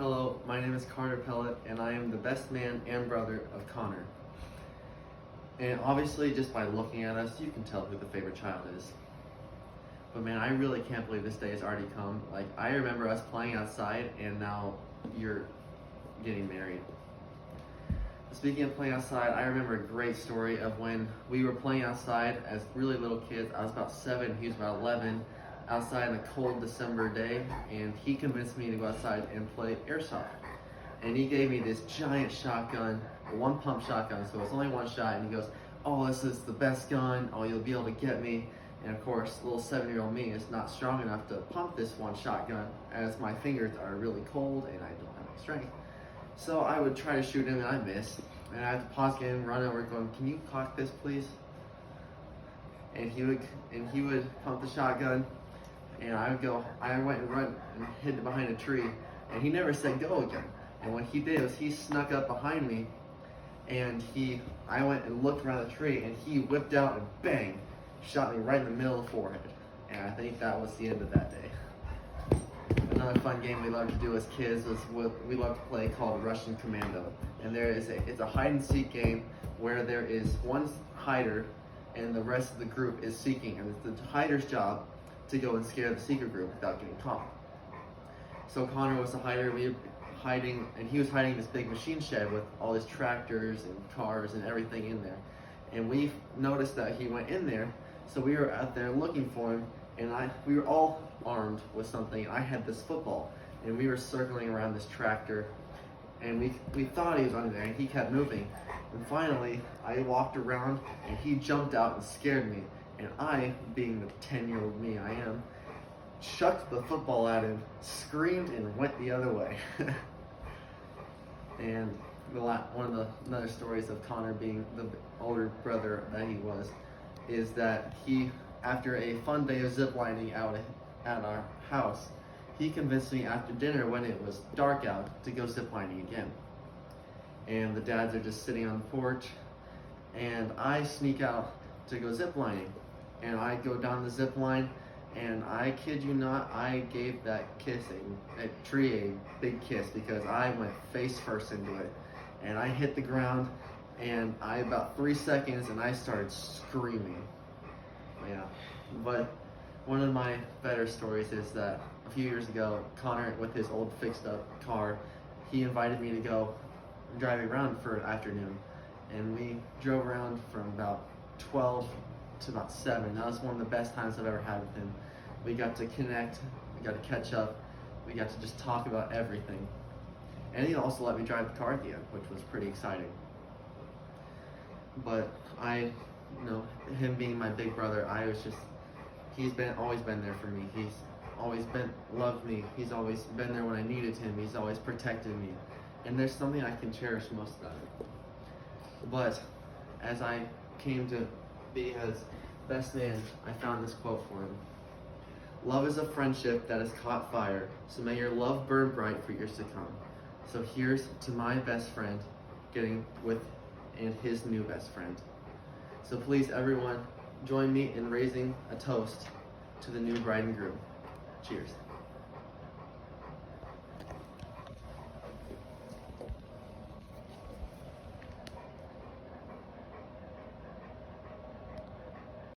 Hello, my name is Carter Pellet, and I am the best man and brother of Connor. And obviously, just by looking at us, you can tell who the favorite child is. But man, I really can't believe this day has already come. Like, I remember us playing outside, and now you're getting married. Speaking of playing outside, I remember a great story of when we were playing outside as really little kids. I was about 7, he was about 11, outside on a cold December day, and he convinced me to go outside and play airsoft. And he gave me this giant shotgun, a one-pump shotgun, so it's only one shot, and he goes, "Oh, this is the best gun, oh, you'll be able to get me." And of course, little 7-year-old me is not strong enough to pump this one shotgun, as my fingers are really cold and I don't have any strength. So I would try to shoot him and I miss. And I have to pause the game, run over, going, "Can you cock this, please?" And he would pump the shotgun, and I went and run and hid behind a tree, and he never said go again. And what he did was he snuck up behind me, and I went and looked around the tree, and he whipped out and bang, shot me right in the middle of the forehead. And I think that was the end of that day. Another fun game we loved to do as kids was we loved to play called Russian Commando. And it's a hide and seek game where there is one hider and the rest of the group is seeking. And it's the hider's job to go and scare the seeker group without getting caught. So Connor was the hider, we were hiding, and he was hiding in this big machine shed with all his tractors and cars and everything in there. And we noticed that he went in there, so we were out there looking for him, and we were all armed with something. I had this football, and we were circling around this tractor, and we thought he was under there, and he kept moving. And finally, I walked around, and he jumped out and scared me. And I, being the 10-year-old me I am, chucked the football at him, screamed, and went the other way. And one of the other stories of Connor being the older brother that he was, is that after a fun day of ziplining out at our house, he convinced me after dinner when it was dark out to go ziplining again. And the dads are just sitting on the porch, and I sneak out to go ziplining. And I go down the zip line, and I kid you not, I gave that tree a big kiss, because I went face first into it. And I hit the ground, and about 3 seconds, and I started screaming. Yeah, but one of my better stories is that a few years ago, Connor, with his old fixed up car, he invited me to go driving around for an afternoon. And we drove around from about 12 to about 7. That was one of the best times I've ever had with him. We got to connect, we got to catch up, we got to just talk about everything. And he also let me drive the car at the end, which was pretty exciting. But him being my big brother, he's always been there for me. He's always loved me. He's always been there when I needed him. He's always protected me. And there's something I can cherish most about it. But as I came to be his best man, I found this quote for him. "Love is a friendship that has caught fire, so may your love burn bright for years to come." So here's to my best friend getting with and his new best friend. So please, everyone, join me in raising a toast to the new bride and groom. Cheers.